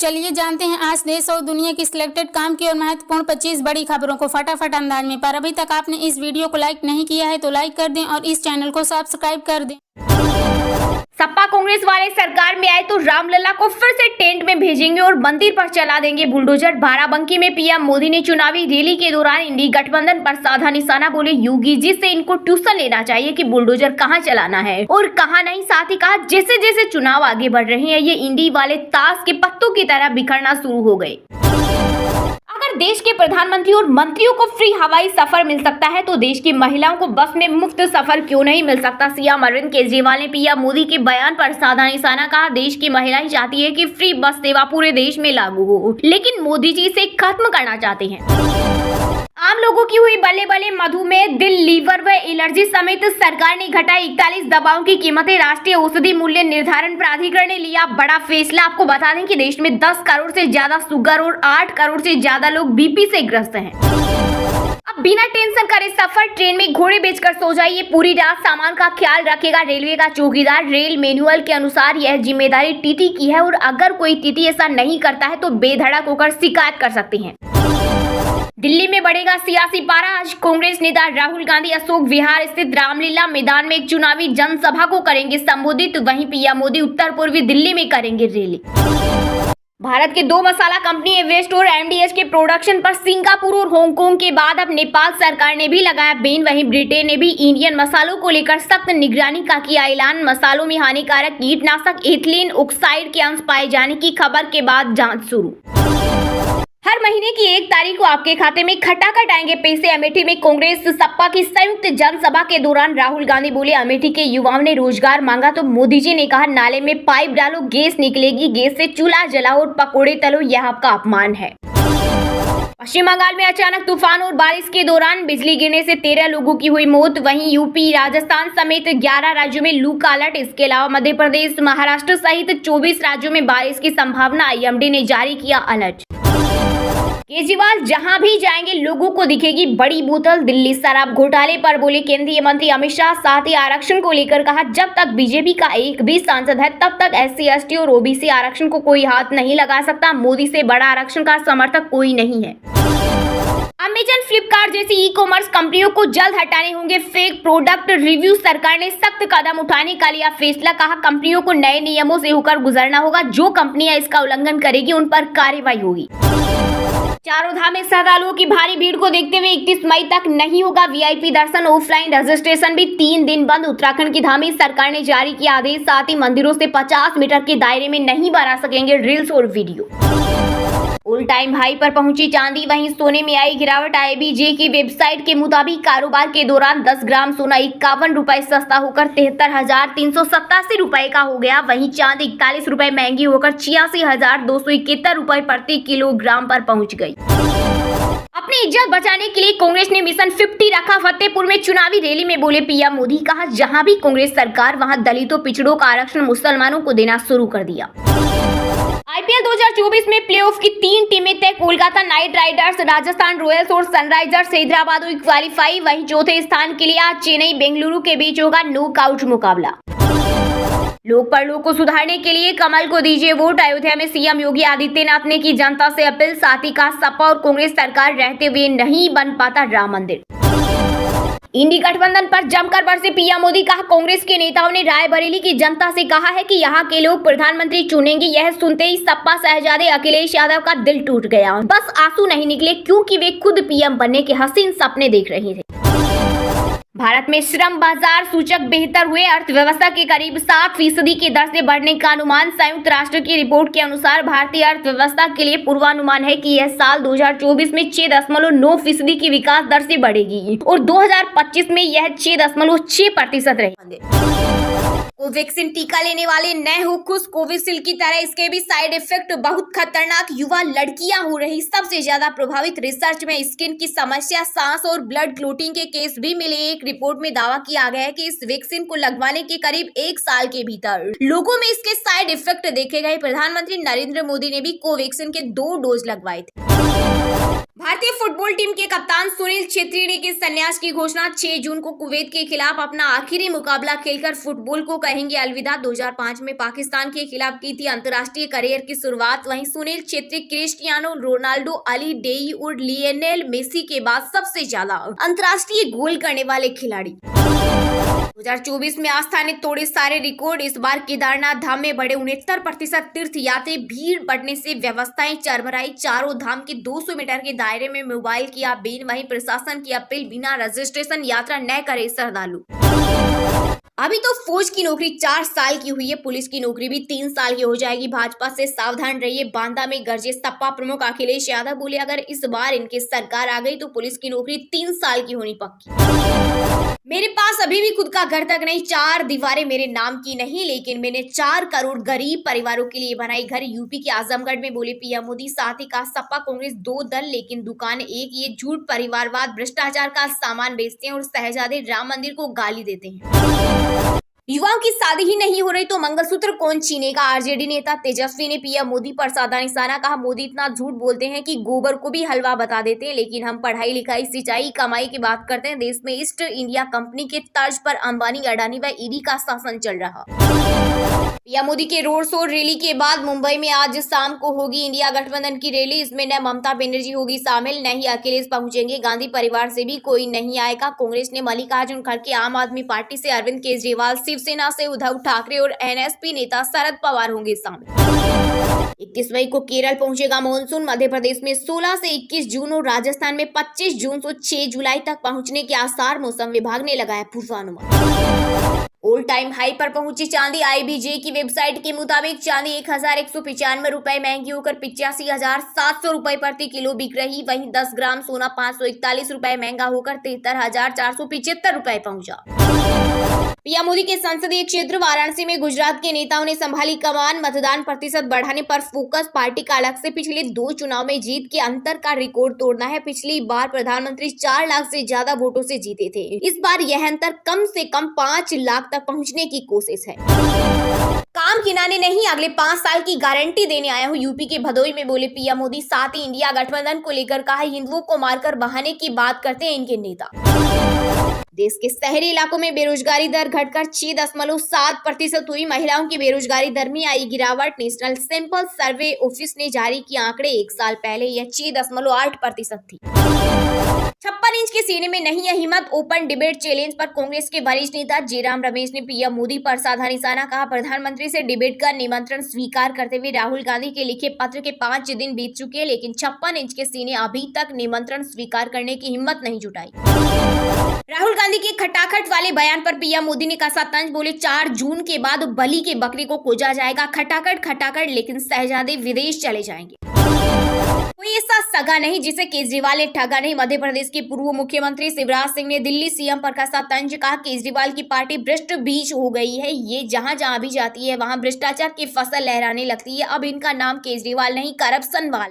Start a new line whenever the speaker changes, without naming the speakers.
चलिए जानते हैं आज देश और दुनिया की सिलेक्टेड काम की और महत्वपूर्ण 25 बड़ी खबरों को फटाफट अंदाज में। पर अभी तक आपने इस वीडियो को लाइक नहीं किया है तो लाइक कर दें और इस चैनल को सब्सक्राइब कर दें।
सपा कांग्रेस वाले सरकार में आए तो रामलला को फिर से टेंट में भेजेंगे और मंदिर पर चला देंगे बुलडोजर। बाराबंकी में पीएम मोदी ने चुनावी रैली के दौरान इंडी गठबंधन पर साधा निशाना। बोले योगी जी से इनको ट्यूशन लेना चाहिए कि बुलडोजर कहां चलाना है और कहां नहीं। साथ ही कहा जैसे जैसे चुनाव आगे बढ़ रहे हैं ये इंडी वाले ताश के पत्तों की तरह बिखरना शुरू हो गए। अगर देश के प्रधानमंत्री और मंत्रियों को फ्री हवाई सफर मिल सकता है तो देश की महिलाओं को बस में मुफ्त सफर क्यों नहीं मिल सकता। सीएम अरविंद केजरीवाल ने पीएम मोदी के बयान पर साधा निशाना। कहा देश की महिलाएं चाहती है कि फ्री बस सेवा पूरे देश में लागू हो, लेकिन मोदी जी इसे खत्म करना चाहते हैं। आम लोगों की हुई बल्ले बल्ले मधुमेह, दिल, लीवर व एलर्जी समेत सरकार ने घटाई 41 दवाओं की कीमतें। राष्ट्रीय औषधि मूल्य निर्धारण प्राधिकरण ने लिया बड़ा फैसला। आपको बता दें कि देश में 10 करोड़ से ज्यादा शुगर और 8 करोड़ से ज्यादा लोग बीपी से ग्रस्त हैं। अब बिना टेंशन करे सफर, ट्रेन में घोड़े बेचकर सो जाइए। पूरी रात सामान का ख्याल रखेगा रेलवे का चौकीदार। रेल मैनुअल के अनुसार यह जिम्मेदारी टीटी की है और अगर कोई टीटी ऐसा नहीं करता है तो बेधड़क होकर शिकायत कर सकते हैं। दिल्ली में बढ़ेगा सियासी पारा। आज कांग्रेस नेता राहुल गांधी अशोक विहार स्थित रामलीला मैदान में एक चुनावी जनसभा को करेंगे संबोधित। वहीं पीएम मोदी उत्तर पूर्वी दिल्ली में करेंगे रैली। भारत के 2 मसाला कंपनी एवरेस्ट और एमडीएच के प्रोडक्शन पर सिंगापुर और हांगकांग के बाद अब नेपाल सरकार ने भी लगाया बैन। वहीं ब्रिटेन ने भी इंडियन मसालों को लेकर सख्त निगरानी का किया ऐलान। मसालों में हानिकारक कीटनाशक एथिलीन ऑक्साइड के अंश पाए जाने की खबर के बाद जांच शुरू। हर महीने की 1 तारीख को आपके खाते में खटाखट आएंगे पैसे। अमेठी में कांग्रेस सपा की संयुक्त जनसभा के दौरान राहुल गांधी बोले अमेठी के युवाओं ने रोजगार मांगा तो मोदी जी ने कहा नाले में पाइप डालो, गैस निकलेगी, गैस से चूल्हा जलाओ और पकोड़े तलो, यह आपका अपमान है। पश्चिम बंगाल में अचानक तूफान और बारिश के दौरान बिजली गिरने से 13 लोगों की हुई मौत। वहीं यूपी, राजस्थान समेत 11 राज्यों में लू का अलर्ट। इसके अलावा मध्य प्रदेश, महाराष्ट्र सहित 24 राज्यों में बारिश की संभावना। आईएमडी ने जारी किया अलर्ट। केजरीवाल जहां भी जाएंगे लोगों को दिखेगी बड़ी बोतल। दिल्ली शराब घोटाले पर बोले केंद्रीय मंत्री अमित शाह। साथ ही आरक्षण को लेकर कहा जब तक बीजेपी का एक भी सांसद है तब तक एससी, एसटी और ओबीसी आरक्षण को कोई हाथ नहीं लगा सकता। मोदी से बड़ा आरक्षण का समर्थक कोई नहीं है। अमेजन, फ्लिपकार्ट जैसी ई कॉमर्स कंपनियों को जल्द हटाने होंगे फेक प्रोडक्ट रिव्यू। सरकार ने सख्त कदम उठाने का लिया फैसला। कहा कंपनियों को नए नियमों से होकर गुजरना होगा। जो कंपनियां इसका उल्लंघन करेगी उन पर कार्रवाई होगी। चारों धाम में श्रद्धालुओं की भारी भीड़ को देखते हुए 31 मई तक नहीं होगा वीआईपी दर्शन। ऑफलाइन रजिस्ट्रेशन भी 3 दिन बंद। उत्तराखंड की धामी सरकार ने जारी किया आदेश। साथ ही मंदिरों से 50 मीटर के दायरे में नहीं बना सकेंगे रील्स और वीडियो। ऑल टाइम हाई पर पहुंची चांदी। वहीं सोने में आई गिरावट। आईबीजे की वेबसाइट के मुताबिक कारोबार के दौरान 10 ग्राम सोना 51 रुपए सस्ता होकर 73,387 रुपए का हो गया। वहीं चांदी 41 रुपए महंगी होकर 86,271 रुपए प्रति किलोग्राम पर पहुंच गई। अपनी इज्जत बचाने के लिए कांग्रेस ने मिशन 50 रखा। फतेहपुर में चुनावी रैली में बोले पीएम मोदी। कहा जहां भी कांग्रेस सरकार वहां दलितों, पिछड़ों का आरक्षण मुसलमानों को देना शुरू कर दिया। आईपीएल 2024 में प्लेऑफ की 3 टीमें तय। Kolkata night Riders, Rajasthan Royals और सनराइजर्स हैदराबाद हुई क्वालिफाई। वहीं चौथे स्थान के लिए आज चेन्नई बेंगलुरु के बीच होगा नॉकआउट मुकाबला। लोक परलोक को सुधारने के लिए कमल को दीजिए वोट। अयोध्या में सीएम योगी आदित्यनाथ ने की जनता से अपील। साथ ही कहा सपा और कांग्रेस सरकार रहते हुए नहीं बन पाता राम मंदिर। इंडी गठबंधन पर जमकर बरसे पीएम मोदी। कहा कांग्रेस के नेताओं ने रायबरेली की जनता से कहा है कि यहाँ के लोग प्रधानमंत्री चुनेंगे। यह सुनते ही सपा शहजादे अखिलेश यादव का दिल टूट गया। बस आंसू नहीं निकले क्योंकि वे खुद पीएम बनने के हसीन सपने देख रहे थे। भारत में श्रम बाजार सूचक बेहतर हुए। अर्थव्यवस्था के करीब 7% की दर से बढ़ने का अनुमान। संयुक्त राष्ट्र की रिपोर्ट के अनुसार भारतीय अर्थव्यवस्था के लिए पूर्वानुमान है कि यह साल 2024 में 6.9% की विकास दर से बढ़ेगी और 2025 में यह 6.6% रहेगी। कोवैक्सीन टीका लेने वाले नए हो खुश। कोविशील्ड की तरह इसके भी साइड इफेक्ट बहुत खतरनाक। युवा लड़कियां हो रही सबसे ज्यादा प्रभावित। रिसर्च में स्किन की समस्या, सांस और ब्लड क्लोटिंग के केस भी मिले। एक रिपोर्ट में दावा किया गया है कि इस वैक्सीन को लगवाने के करीब 1 साल के भीतर लोगों में इसके साइड इफेक्ट देखे गए। प्रधानमंत्री नरेंद्र मोदी ने भी कोवैक्सीन के 2 डोज लगवाए थे। भारतीय फुटबॉल टीम के कप्तान सुनील छेत्री ने की संन्यास की घोषणा। 6 जून को कुवैत के खिलाफ अपना आखिरी मुकाबला खेलकर फुटबॉल को कहेंगे अलविदा। 2005 में पाकिस्तान के खिलाफ की थी अंतर्राष्ट्रीय करियर की शुरुआत। वहीं सुनील छेत्री क्रिस्टियानो रोनाल्डो, अली डेई और लियोनेल मेसी के बाद सबसे ज्यादा अंतर्राष्ट्रीय गोल करने वाले खिलाड़ी। 2024 में आस्था ने तोड़े सारे रिकॉर्ड। इस बार केदारनाथ धाम में बढ़े 69% तीर्थ यात्री। भीड़ बढ़ने से व्यवस्थाएं चरमराई। चारों धाम के 200 मीटर के दायरे में मोबाइल किया बैन। वहीं प्रशासन की अपील, बिना रजिस्ट्रेशन यात्रा न करे श्रद्धालु। अभी तो फौज की नौकरी 4 साल की हुई है, पुलिस की नौकरी भी 3 साल की हो जाएगी। भाजपा से सावधान रहिए। बांदा में गरजे सपा प्रमुख अखिलेश यादव बोले, अगर इस बार इनकी सरकार आ गई तो पुलिस की नौकरी 3 साल की होनी पक्की। मेरे पास अभी भी खुद का घर तक नहीं, 4 दीवारें मेरे नाम की नहीं, लेकिन मैंने 4 करोड़ गरीब परिवारों के लिए बनाई घर। यूपी के आजमगढ़ में बोले पीएम मोदी। साथ ही कहा, सपा कांग्रेस 2 दल लेकिन दुकान एक। ये झूठ, परिवारवाद, भ्रष्टाचार का सामान बेचते हैं और शहजादे राम मंदिर को गाली देते हैं। युवाओं की शादी ही नहीं हो रही तो मंगलसूत्र कौन छीनेगा। आरजेडी नेता तेजस्वी ने पीएम मोदी पर साधा निशाना। कहा, मोदी इतना झूठ बोलते हैं कि गोबर को भी हलवा बता देते हैं, लेकिन हम पढ़ाई लिखाई, सिंचाई, कमाई की बात करते हैं। देश में ईस्ट इंडिया कंपनी के तर्ज पर अंबानी, अडानी व ईडी का शासन चल रहा। पीएम मोदी के रोड शो रैली के बाद मुंबई में आज शाम को होगी इंडिया गठबंधन की रैली। इसमें न ममता बनर्जी होगी शामिल, न ही अखिलेश पहुंचेंगे। गांधी परिवार से भी कोई नहीं आएगा। कांग्रेस ने मल्लिकार्जुन खड़गे, आम आदमी पार्टी से अरविंद केजरीवाल, शिवसेना से उद्धव ठाकरे और एनएसपी नेता शरद पवार होंगे शामिल। 21 मई को केरल पहुंचेगा मानसून। मध्य प्रदेश में 16 से 21 जून और राजस्थान में 25 जून से 6 जुलाई तक पहुंचने के आसार मौसम विभाग ने लगाया पूर्वानुमान। ऑल टाइम हाई पर पहुंची चांदी। आईबीजे की वेबसाइट के मुताबिक चांदी 1195 रुपए महंगी होकर 85,700 रुपए प्रति किलो बिक रही। वहीं 10 ग्राम सोना 541 रुपए महंगा होकर 73,475 रुपए पहुंचा। पीएम मोदी के संसदीय क्षेत्र वाराणसी में गुजरात के नेताओं ने संभाली कमान। मतदान प्रतिशत बढ़ाने पर फोकस। पार्टी का लक्ष्य से पिछले 2 चुनाव में जीत के अंतर का रिकॉर्ड तोड़ना है। पिछली बार प्रधानमंत्री 4 लाख से ज्यादा वोटों से जीते थे। इस बार यह अंतर कम से कम 5 लाख तक पहुंचने की कोशिश है। काम खिनाने नहीं, अगले 5 साल की गारंटी देने आया हूँ। यूपी के भदोही में बोले पीएम मोदी। साथ ही इंडिया गठबंधन को लेकर कहा, हिंदुओं को मारकर बहाने की बात करते हैं इनके नेता। देश के शहरी इलाकों में बेरोजगारी दर घटकर 6.7% हुई। महिलाओं की बेरोजगारी दर में आई गिरावट। नेशनल सैंपल सर्वे ऑफिस ने जारी किए आंकड़े। 1 साल पहले यह 6.8% थी। 56 इंच के सीने में नहीं है हिम्मत। ओपन डिबेट चैलेंज पर कांग्रेस के वरिष्ठ नेता जयराम रमेश ने पीएम मोदी पर साधा निशाना। कहा, प्रधानमंत्री से डिबेट का निमंत्रण स्वीकार करते हुए राहुल गांधी के लिखे पत्र के 5 दिन बीत चुके हैं, लेकिन 56 इंच के सीने अभी तक निमंत्रण स्वीकार करने की हिम्मत नहीं जुटाई। राहुल गांधी के खटाखट वाले बयान पर पीएम मोदी ने कसा तंज। बोले, 4 जून के बाद बलि के बकरी को खोजा जाएगा। खटाखट खटाखट, लेकिन शहजादे विदेश चले जाएंगे। कोई ऐसा सगा नहीं जिसे केजरीवाल ने ठगा नहीं। मध्य प्रदेश के पूर्व मुख्यमंत्री शिवराज सिंह ने दिल्ली सीएम पर कसा तंज। कहा, केजरीवाल की पार्टी भ्रष्ट बीज हो गई है। ये जहां जहां भी जाती है वहां भ्रष्टाचार की फसल लहराने लगती है। अब इनका नाम केजरीवाल नहीं, करप्शन वाल।